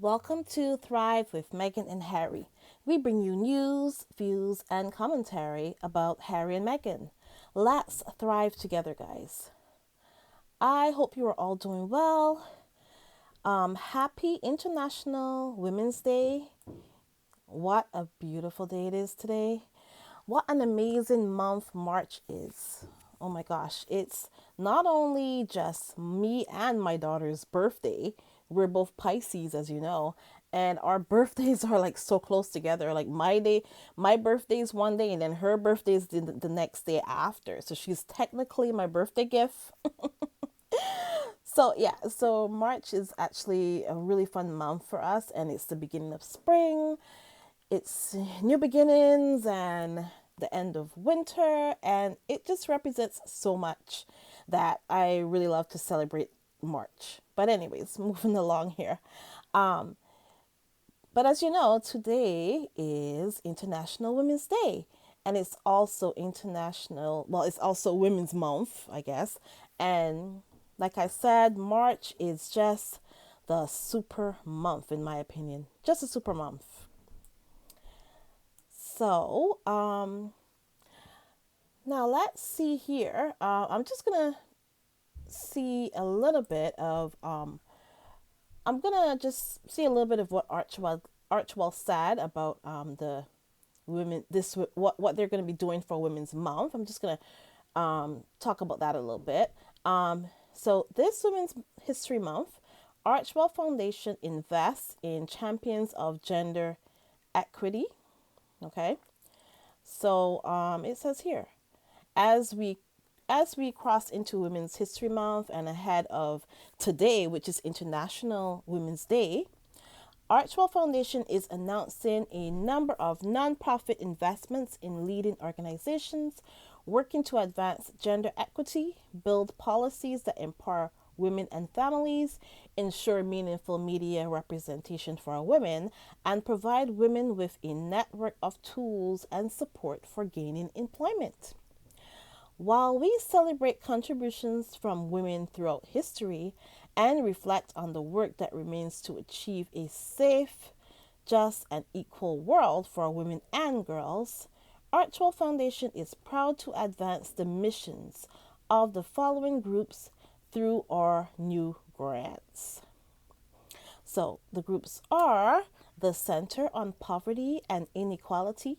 Welcome to Thrive with Meghan and Harry. We bring you news, views, and commentary about Harry and Meghan. Let's thrive together, guys. I hope you are all doing well. Happy International Women's Day. What a beautiful day it is today. What an amazing month March is. Oh my gosh, it's not only just me and my daughter's birthday. We're both Pisces, as you know, and our birthdays are like so close together. Like my birthday is one day, and then her birthday is the next day after. So she's technically my birthday gift. So March is actually a really fun month for us, and it's the beginning of spring. It's new beginnings and the end of winter, and it just represents so much that I really love to celebrate March. But anyways, moving along here. Um, but as you know, today is International Women's Day, and it's also it's also Women's Month, I guess. And like I said, March is just the super month, in my opinion. Just a super month. So, now let's see here. I'm just gonna see a little bit of I'm gonna just see a little bit of what Archwell said about the women what they're gonna be doing for Women's Month. I'm just gonna talk about that a little bit. So this Women's History Month, Archwell Foundation invests in champions of gender equity. Okay, so it says here, as we cross into Women's History Month and ahead of today, which is International Women's Day, Archwell Foundation is announcing a number of nonprofit investments in leading organizations working to advance gender equity, build policies that empower women and families, ensure meaningful media representation for women, and provide women with a network of tools and support for gaining employment. While we celebrate contributions from women throughout history and reflect on the work that remains to achieve a safe, just, and equal world for women and girls, Archwell Foundation is proud to advance the missions of the following groups through our new grants. So the groups are the Center on Poverty and Inequality,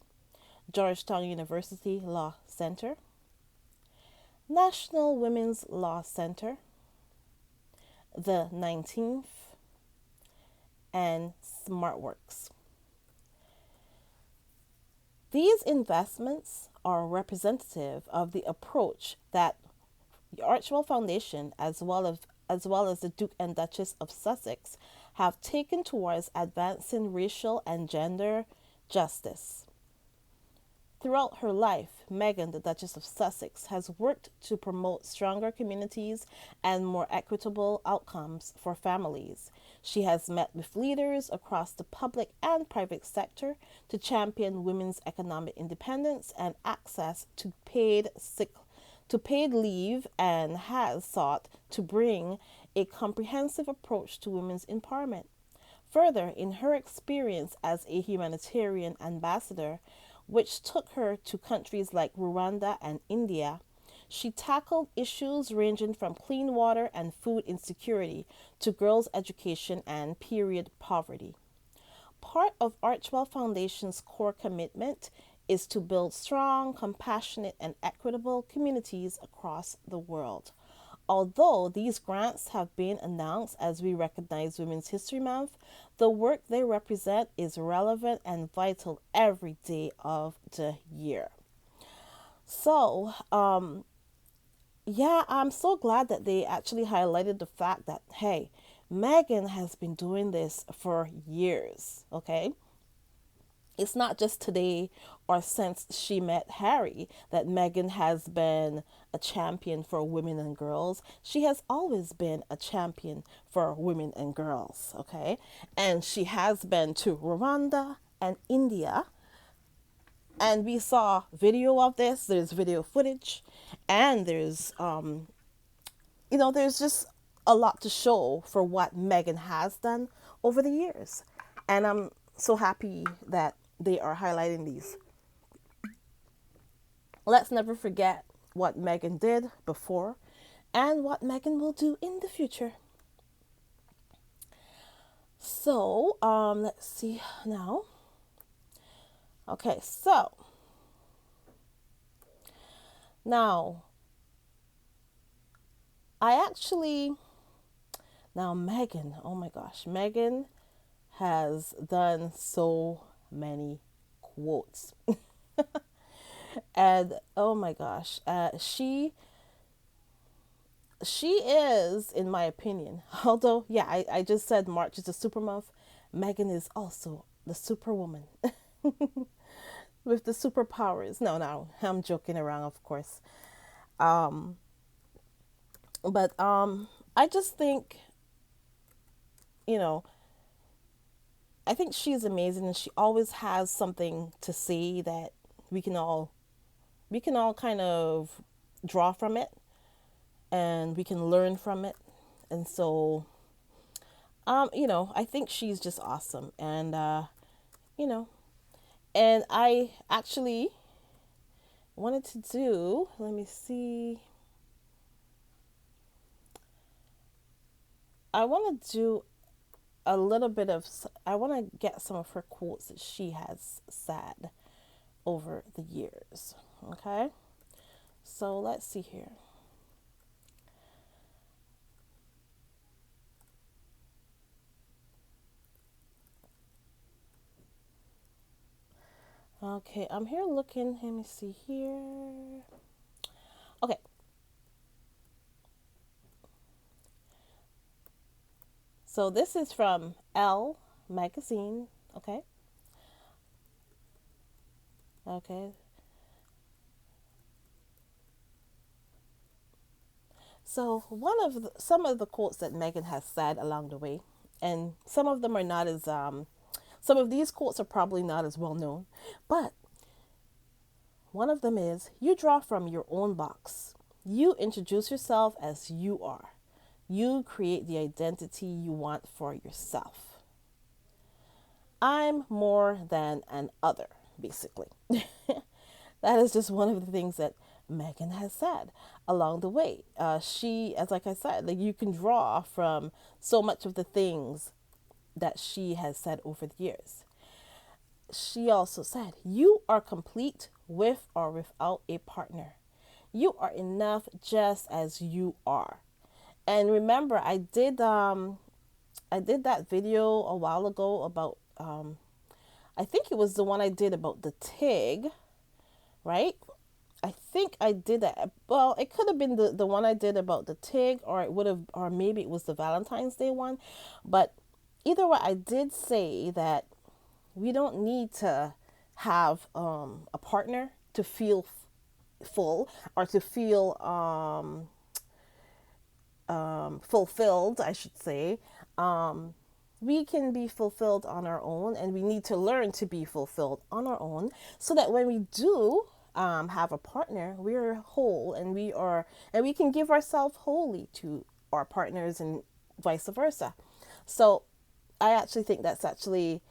Georgetown University Law Center, National Women's Law Center, the 19th, and SmartWorks. These investments are representative of the approach that the Archwell Foundation, as well as the Duke and Duchess of Sussex, have taken towards advancing racial and gender justice. Throughout her life, Meghan, the Duchess of Sussex, has worked to promote stronger communities and more equitable outcomes for families. She has met with leaders across the public and private sector to champion women's economic independence and access to paid leave, and has sought to bring a comprehensive approach to women's empowerment. Further, in her experience as a humanitarian ambassador, which took her to countries like Rwanda and India, she tackled issues ranging from clean water and food insecurity to girls' education and period poverty. Part of Archwell Foundation's core commitment is to build strong, compassionate, and equitable communities across the world. Although these grants have been announced as we recognize Women's History Month, the work they represent is relevant and vital every day of the year. So, yeah, I'm so glad that they actually highlighted the fact that, hey, Meghan has been doing this for years, okay? It's not just today or since she met Harry that Meghan has been a champion for women and girls. She has always been a champion for women and girls, okay? And she has been to Rwanda and India. And we saw video of this. There's video footage, and there's there's just a lot to show for what Meghan has done over the years. And I'm so happy that they are highlighting these. Let's never forget what Meghan did before and what Meghan will do in the future. So, let's see now. Okay, so now I actually, now Meghan, oh my gosh, Meghan has done so many quotes. And oh my gosh, she is, in my opinion, although yeah, I just said March is a super month, Meghan is also the superwoman with the superpowers. No, I'm joking around, of course. Um, but I just think, you know, I think she's amazing, and she always has something to say that we can all we can all kind of draw from it, and we can learn from it. And so, I think she's just awesome. And you know, and I actually wanted to do, let me see. I want to do a little bit of, I want to get some of her quotes that she has said over the years. Okay? So let's see here. Okay, I'm here looking. Let me see here. Okay. So this is from Elle magazine. Okay. Okay. So some of the quotes that Meghan has said along the way, and some of them are not as some of these quotes are probably not as well known, but one of them is, "You draw from your own box. You introduce yourself as you are. You create the identity you want for yourself. I'm more than an other," basically. That is just one of the things that Meghan has said along the way. She, as like I said, like you can draw from so much of the things that she has said over the years. She also said, "You are complete with or without a partner. You are enough just as you are." And remember, I did that video a while ago about I think it was the one I did about the TIG, right? I think I did that. Well, it could have been the one I did about the TIG, or it would have, or maybe it was the Valentine's Day one. But either way, I did say that we don't need to have a partner to feel full, or to feel fulfilled, I should say. We can be fulfilled on our own, and we need to learn to be fulfilled on our own, so that when we do have a partner, we're whole, and we can give ourselves wholly to our partners, and vice versa. So I actually think that's actually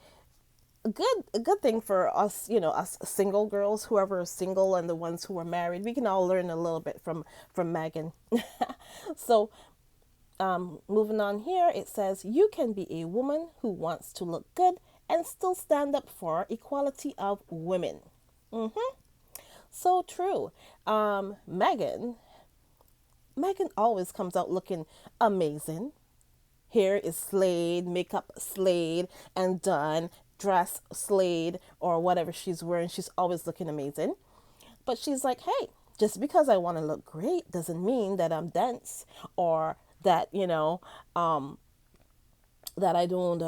a good thing for us, us single girls, whoever is single, and the ones who are married. We can all learn a little bit from Meghan. So moving on here, it says, "You can be a woman who wants to look good and still stand up for equality of women." So true. Meghan always comes out looking amazing. Hair is slayed, makeup slayed and done, dress slayed, or whatever she's wearing. She's always looking amazing. But she's like, hey, just because I want to look great doesn't mean that I'm dense, or that, that I don't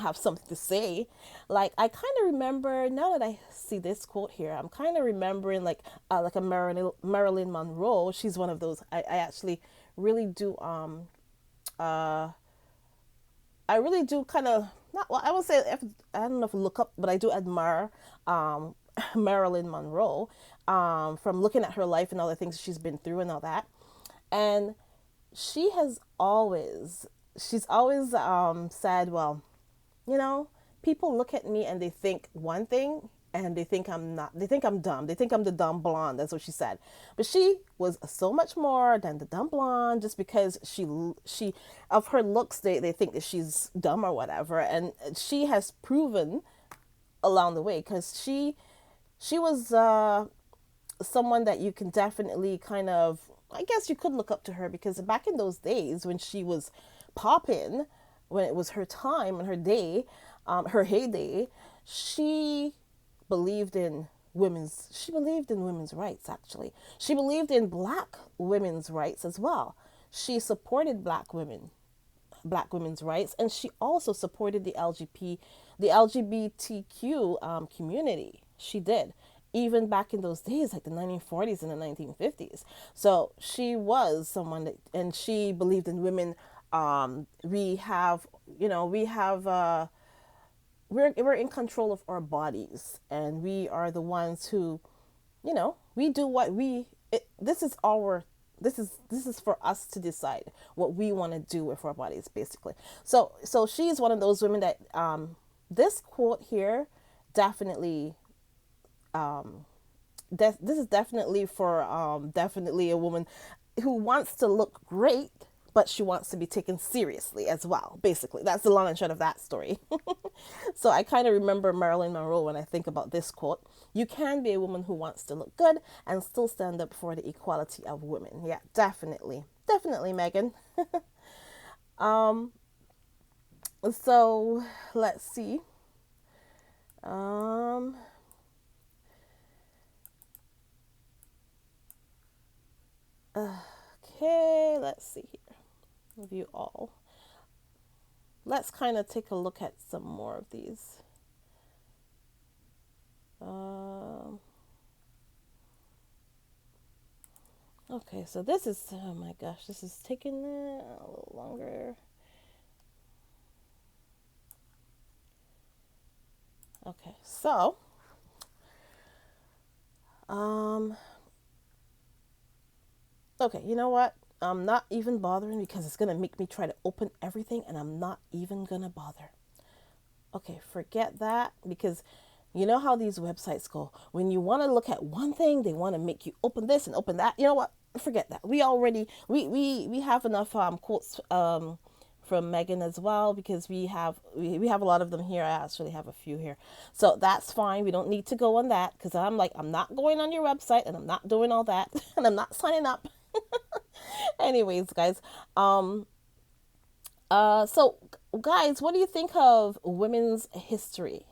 have something to say. Like, I kind of remember, now that I see this quote here, I'm kind of remembering like a Marilyn Monroe. She's one of those. I actually really do uh I really do kind of, not, well, I would say, I don't know if look up, but I do admire Marilyn Monroe, from looking at her life and all the things she's been through and all that. And she has always, she's always said, well, you know, people look at me and they think one thing and they think I'm not, they think I'm dumb. They think I'm the dumb blonde. That's what she said. But she was so much more than the dumb blonde just because she, of her looks, they think that she's dumb or whatever. And she has proven along the way because she was someone that you can definitely kind of, I guess you could look up to her because back in those days when she was popping, when it was her time and her day, her heyday, she believed in she believed in women's rights actually. She believed in black women's rights as well. She supported black women's rights, and she also supported the LGBTQ community. She did, even back in those days, like the 1940s and the 1950s. So she was someone that, and she believed in women. We have, we have. We're in control of our bodies, and we are the ones who, we do what this is our, this is for us to decide what we want to do with our bodies basically. So she's one of those women that this quote here definitely this is definitely for definitely a woman who wants to look great, but she wants to be taken seriously as well. Basically, that's the long and short of that story. So I kind of remember Marilyn Monroe when I think about this quote. You can be a woman who wants to look good and still stand up for the equality of women. Yeah, definitely. Definitely, Megan. So let's see. Um, okay, let's see here. Review all. Let's kind of take a look at some more of these. Okay, so this is, oh my gosh, this is taking a little longer. Okay, so, okay, you know what? I'm not even bothering because it's going to make me try to open everything and I'm not even going to bother. Okay, forget that because you know how these websites go. When you want to look at one thing, they want to make you open this and open that. You know what? Forget that. We already we have enough quotes from Megan as well because we have a lot of them here. I actually have a few here. So that's fine. We don't need to go on that because I'm like I'm not going on your website and I'm not doing all that and I'm not signing up. Anyways, guys, so guys, what do you think of women's history?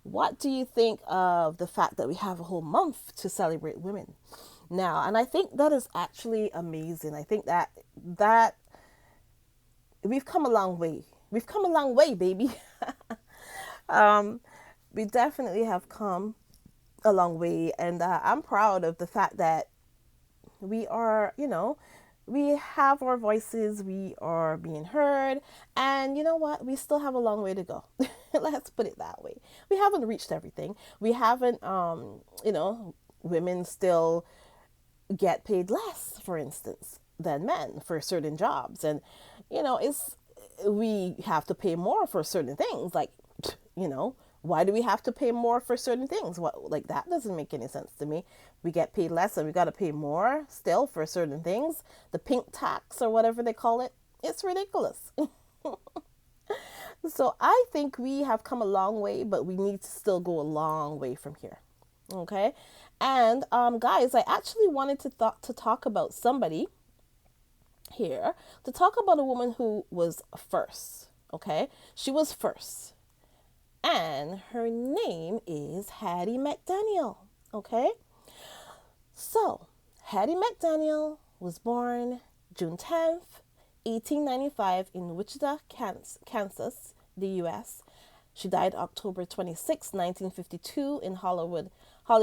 What do you think of the fact that we have a whole month to celebrate women now? And I think that is actually amazing. I think that we've come a long way. We've come a long way, baby. We definitely have come a long way, and I'm proud of the fact that we are, we have our voices, we are being heard, and you know what? We still have a long way to go. Let's put it that way. We haven't reached everything. We haven't, women still get paid less, for instance, than men for certain jobs, and it's we have to pay more for certain things, like you know why do we have to pay more for certain things? What, like, that doesn't make any sense to me. We get paid less and we got to pay more still for certain things. The pink tax or whatever they call it, it's ridiculous. So I think we have come a long way, but we need to still go a long way from here. Okay. And guys, I actually wanted to talk about somebody here, to talk about a woman who was first. Okay. She was first. And her name is Hattie McDaniel. Okay? So, Hattie McDaniel was born June 10th, 1895 in Wichita, Kansas, the US. She died October 26, 1952 in Hollywood. I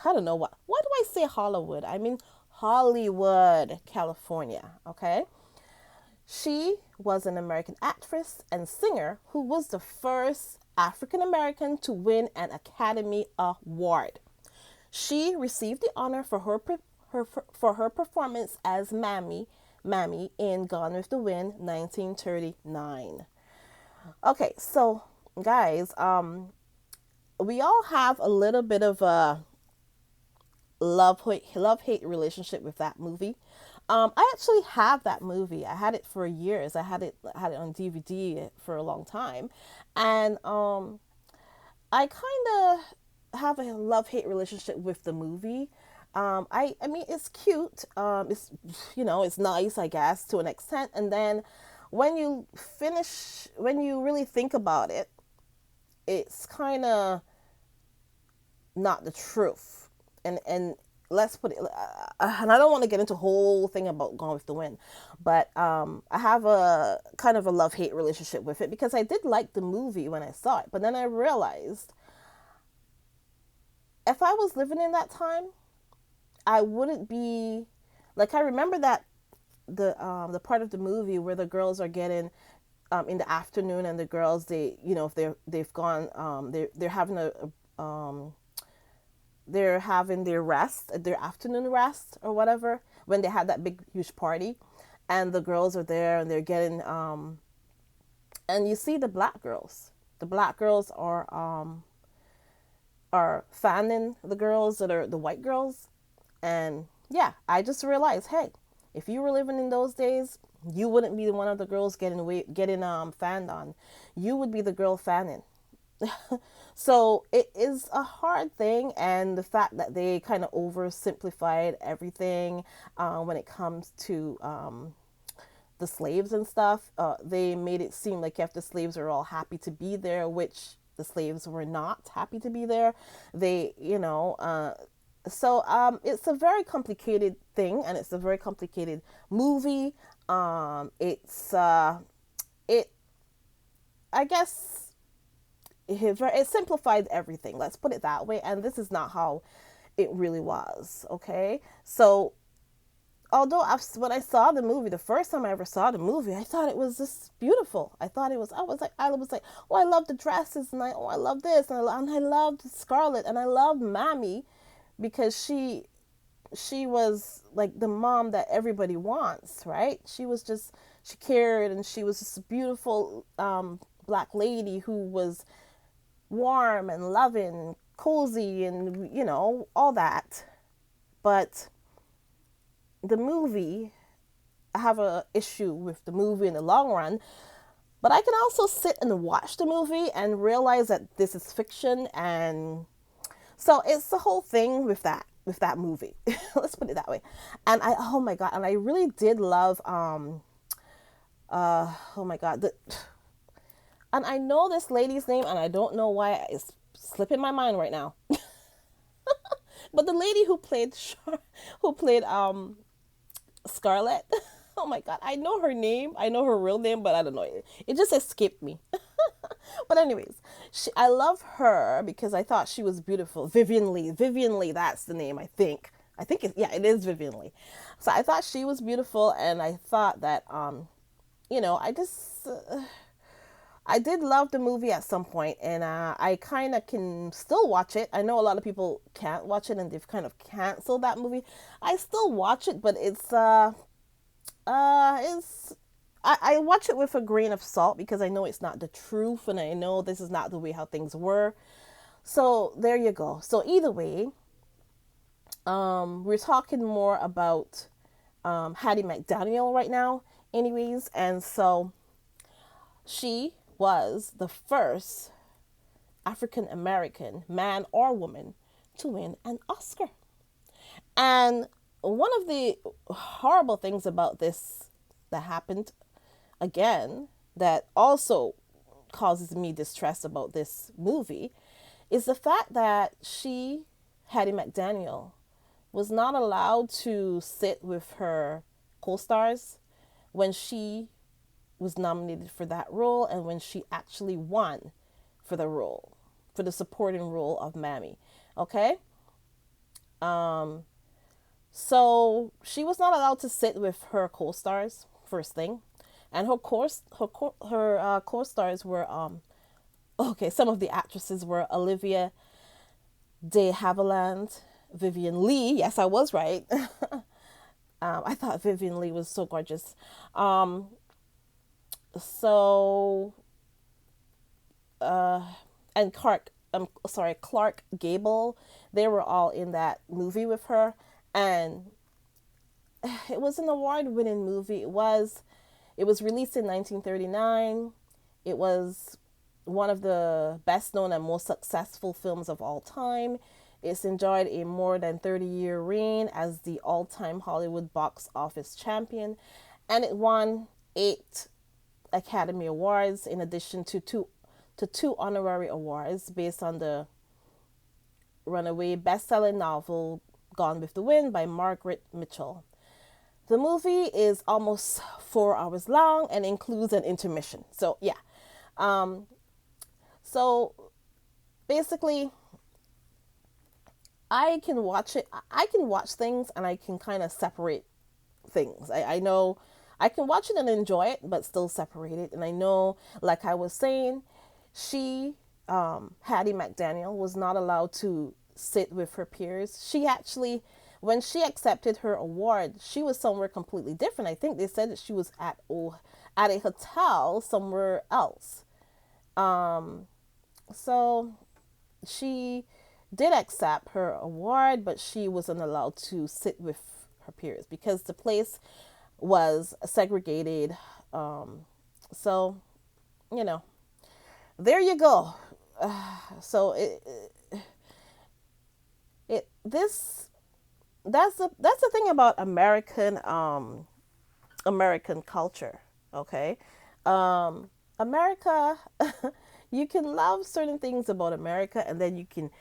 don't know why do I say Hollywood? I mean Hollywood, California. Okay? She was an American actress and singer who was the first African American to win an Academy Award. She received the honor for her performance as Mammy in Gone with the Wind, 1939. Okay, so guys, we all have a little bit of a love hate relationship with that movie. I actually have that movie. I had it for years. I had it on DVD for a long time, and I kind of have a love hate relationship with the movie. I mean it's cute. It's it's nice, I guess, to an extent, and then when you really think about it, it's kind of not the truth. And let's put it, and I don't want to get into a whole thing about Gone with the Wind, but I have a kind of a love hate relationship with it because I did like the movie when I saw it, but then I realized if I was living in that time, I wouldn't be like, I remember that the part of the movie where the girls are getting in the afternoon, and the girls, they, if they've gone, they're having they're having their rest, their afternoon rest or whatever, when they had that big huge party, and the girls are there and they're getting and you see the black girls are fanning the girls that are the white girls. And yeah, I just realized, hey, if you were living in those days, you wouldn't be one of the girls getting fanned on. You would be the girl fanning. So it is a hard thing, and the fact that they kind of oversimplified everything when it comes to the slaves and stuff. They made it seem like if the slaves are all happy to be there, which the slaves were not happy to be there. They, so it's a very complicated thing, and it's a very complicated movie. It, I guess, it simplified everything. Let's put it that way. And this is not how it really was. Okay, so although when I saw the movie, the first time I ever saw the movie, I thought it was just beautiful. I was like, oh, I love the dresses, and I love this, and I loved Scarlett, and I loved Mammy, because she was like the mom that everybody wants, right? She cared, and she was just a beautiful black lady who was warm and loving, cozy, and all that. But the movie, I have a issue with the movie in the long run, but I can also sit and watch the movie and realize that this is fiction. And so it's the whole thing with that movie. Let's put it that way. And oh my god, and I really did love oh my god, and I know this lady's name, and I don't know why it's slipping my mind right now. But the lady who played Scarlett. Oh my god, I know her name. I know her real name, but I don't know it. It just escaped me. But anyways, I love her because I thought she was beautiful. Vivian Lee. Vivian Lee, that's the name, I think. It is Vivian Lee. So I thought she was beautiful, and I thought that I did love the movie at some point, and I kind of can still watch it. I know a lot of people can't watch it, and they've kind of canceled that movie. I still watch it, but it's I watch it with a grain of salt, because I know it's not the truth, and I know this is not the way how things were. So there you go. So either way, we're talking more about Hattie McDaniel right now, anyways, and so she was the first African American man or woman to win an Oscar. And one of the horrible things about this that happened again, that also causes me distress about this movie, is the fact that Hattie McDaniel, was not allowed to sit with her co-stars when she was nominated for that role, and when she actually won for the supporting role of Mammy. Okay? So she was not allowed to sit with her co-stars, first thing. And her co-stars were some of the actresses were Olivia de Havilland, Vivian Lee, yes, I was right, I thought Vivian Lee was so gorgeous. Um, so uh, and Clark Gable, they were all in that movie with her, and it was an award-winning movie. It was released in 1939. It was one of the best known and most successful films of all time. It's enjoyed a more than 30-year reign as the all-time Hollywood box office champion, and it won 8 Academy Awards in addition to two honorary awards based on the runaway best-selling novel Gone with the Wind by Margaret Mitchell. The movie is almost 4 hours long and includes an intermission. So yeah, um, so basically, I can watch it. I can watch things and I can kind of separate things. I know I can watch it and enjoy it, but still separate it. And I know, like I was saying, she, Hattie McDaniel, was not allowed to sit with her peers. She actually, when she accepted her award, she was somewhere completely different. I think they said that she was at a hotel somewhere else. Um, so she did accept her award, but she wasn't allowed to sit with her peers because the place was segregated. Um, so, you know, there you go. So it this that's the thing about American culture. Okay, America. You can love certain things about America, and then you can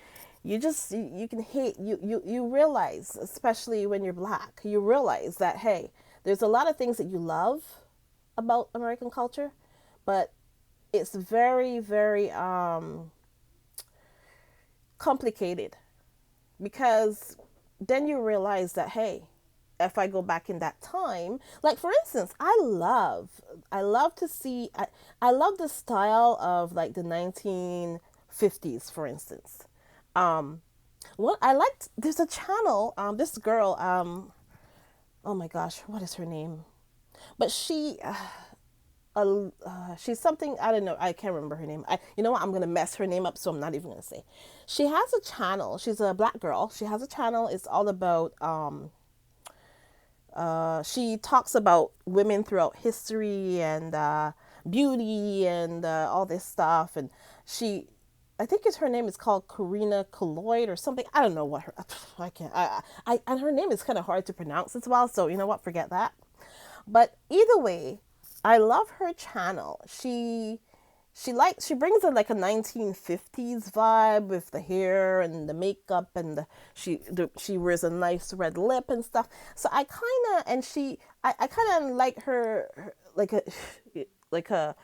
hate you realize, especially when you're black, you realize that hey, there's a lot of things that you love about American culture, but it's very very complicated because then you realize that hey, if I go back in that time, like for instance, I love to see I love the style of like the 1950s, for instance. um what I liked, there's a channel, this girl, oh my gosh, what is her name? But she's something, I don't know, I can't remember her name. You know what, I'm gonna mess her name up, so I'm not even gonna say. She has a channel, she's a black girl, she has a channel, it's all about she talks about women throughout history and beauty and all this stuff. And she, I think her name is called Karina Colloid or something. I don't know what her. I can't. And her name is kind of hard to pronounce as well. So you know what? Forget that. But either way, I love her channel. She brings in like a 1950s vibe with the hair and the makeup and she wears a nice red lip and stuff. So I kind of, and I kind of like like a like a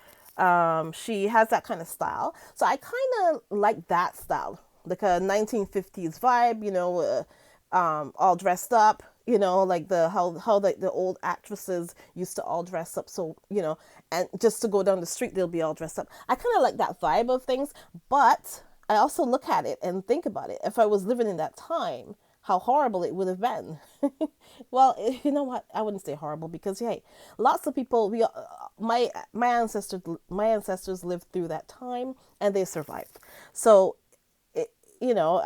she has that kind of style. So I kind of like that style, like a 1950s vibe, all dressed up, like how the old actresses used to all dress up. So, and just to go down the street, they'll be all dressed up. I kind of like that vibe of things, but I also look at it and think about it. If I was living in that time, how horrible it would have been. Well, you know what? I wouldn't say horrible because hey, lots of people. My ancestors lived through that time and they survived. So it, you know,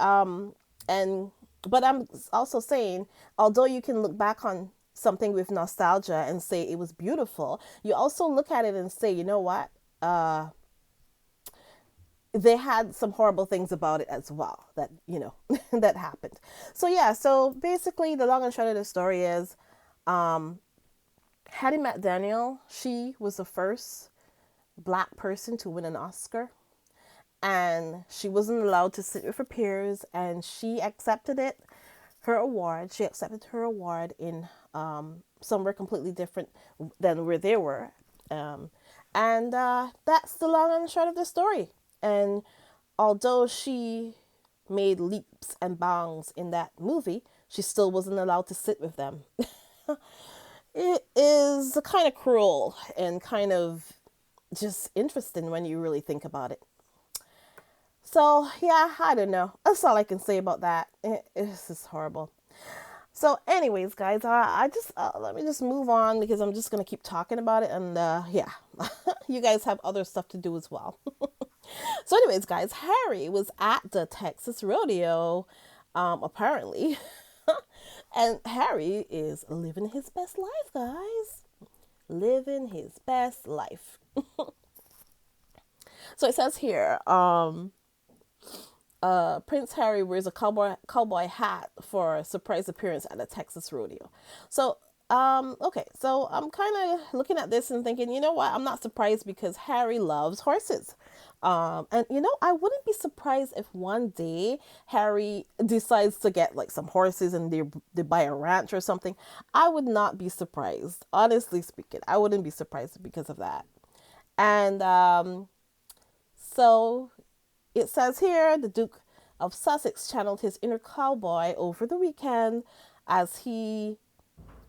and but I'm also saying, although you can look back on something with nostalgia and say it was beautiful, you also look at it and say, you know what? They had some horrible things about it as well that that happened. So yeah, so basically the long and short of the story is Hattie McDaniel, she was the first black person to win an Oscar, and she wasn't allowed to sit with her peers, and she accepted her award in somewhere completely different than where they were. um, and that's the long and short of the story. And although she made leaps and bounds in that movie, she still wasn't allowed to sit with them. It is kind of cruel and kind of just interesting when you really think about it. So, yeah, I don't know. That's all I can say about that. It's just horrible. So, anyways, guys, I just let me just move on because I'm just gonna keep talking about it, and yeah, you guys have other stuff to do as well. So, anyways, guys, Harry was at the Texas rodeo, apparently, and Harry is living his best life, guys, living his best life. So it says here, Prince Harry wears a cowboy hat for a surprise appearance at a Texas rodeo. So, okay, so I'm kind of looking at this and thinking, you know what? I'm not surprised because Harry loves horses. And you know, I wouldn't be surprised if one day Harry decides to get like some horses and they buy a ranch or something. I would not be surprised, honestly speaking. I wouldn't be surprised because of that. And so it says here the Duke of Sussex channeled his inner cowboy over the weekend as he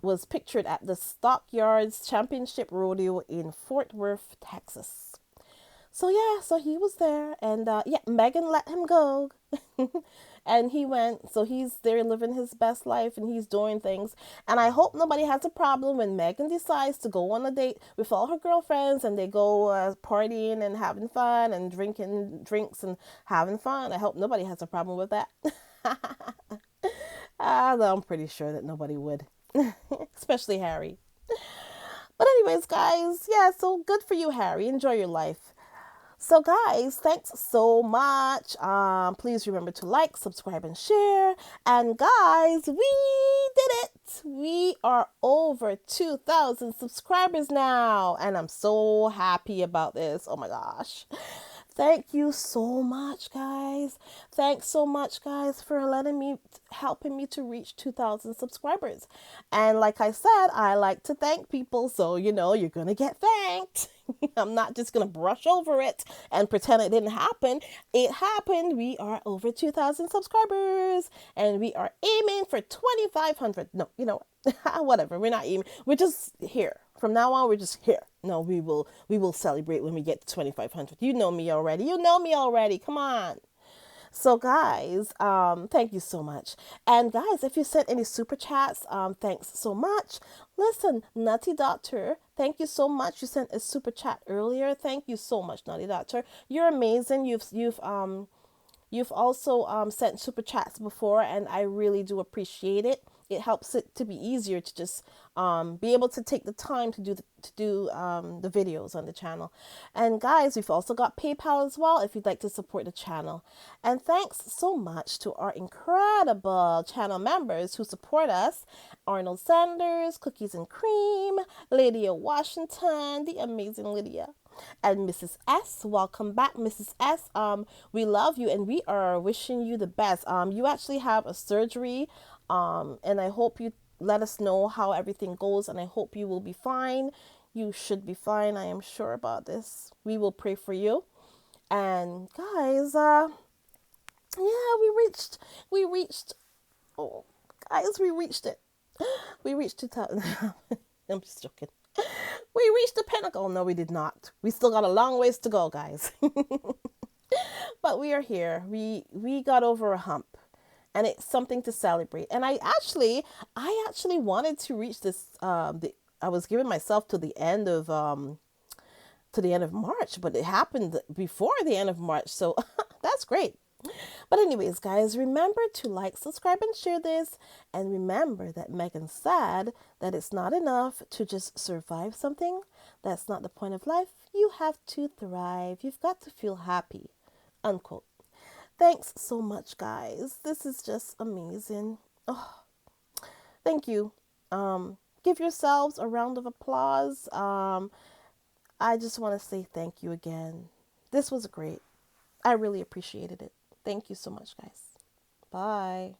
was pictured at the Stockyards Championship Rodeo in Fort Worth, Texas. So yeah, so he was there, and yeah, Megan let him go, and he went. So he's there living his best life, and he's doing things. And I hope nobody has a problem when Megan decides to go on a date with all her girlfriends, and they go partying and having fun and drinking drinks and having fun. I hope nobody has a problem with that. I'm pretty sure that nobody would, especially Harry. But anyways, guys, yeah. So good for you, Harry. Enjoy your life. So, guys, thanks so much. Please remember to like, subscribe, and share. And, guys, we did it. We are over 2,000 subscribers now. And I'm so happy about this. Oh, my gosh. Thank you so much, guys. Thanks so much, guys, for helping me to reach 2,000 subscribers. And like I said, I like to thank people. So, you know, you're going to get thanked. I'm not just going to brush over it and pretend it didn't happen. It happened. We are over 2,000 subscribers and we are aiming for 2,500. No, you know, whatever. We're not aiming. We're just here. From now on, we're just here. No, we will celebrate when we get to 2,500. You know me already. You know me already. Come on. So guys, thank you so much. And guys, if you sent any super chats, thanks so much. Listen, Nutty Doctor, thank you so much. You sent a super chat earlier. Thank you so much, Nutty Doctor. You're amazing. You've also sent super chats before, and I really do appreciate it. It helps it to be easier to just be able to take the time to do the videos on the channel. And guys, we've also got PayPal as well if you'd like to support the channel. And thanks so much to our incredible channel members who support us: Arnold Sanders, Cookies and Cream, Lydia Washington, the amazing Lydia, and Mrs. S. Welcome back, Mrs. S. We love you and we are wishing you the best. You actually have a surgery, and I hope you let us know how everything goes, and I hope you will be fine. You should be fine. I am sure about this. We will pray for you. And guys, yeah, we reached, oh, guys, we reached it. We reached 2,000. I'm just joking. We reached the pinnacle. No, we did not. We still got a long ways to go, guys. But we are here. We got over a hump, and it's something to celebrate. And I actually wanted to reach this. I was giving myself to the end of March, but it happened before the end of March. So that's great. But anyways, guys, remember to like, subscribe, and share this. And remember that Megan said that it's not enough to just survive something. That's not the point of life. You have to thrive. You've got to feel happy. Unquote. Thanks so much, guys. This is just amazing. Oh, thank you. Give yourselves a round of applause. I just want to say thank you again. This was great. I really appreciated it. Thank you so much, guys. Bye.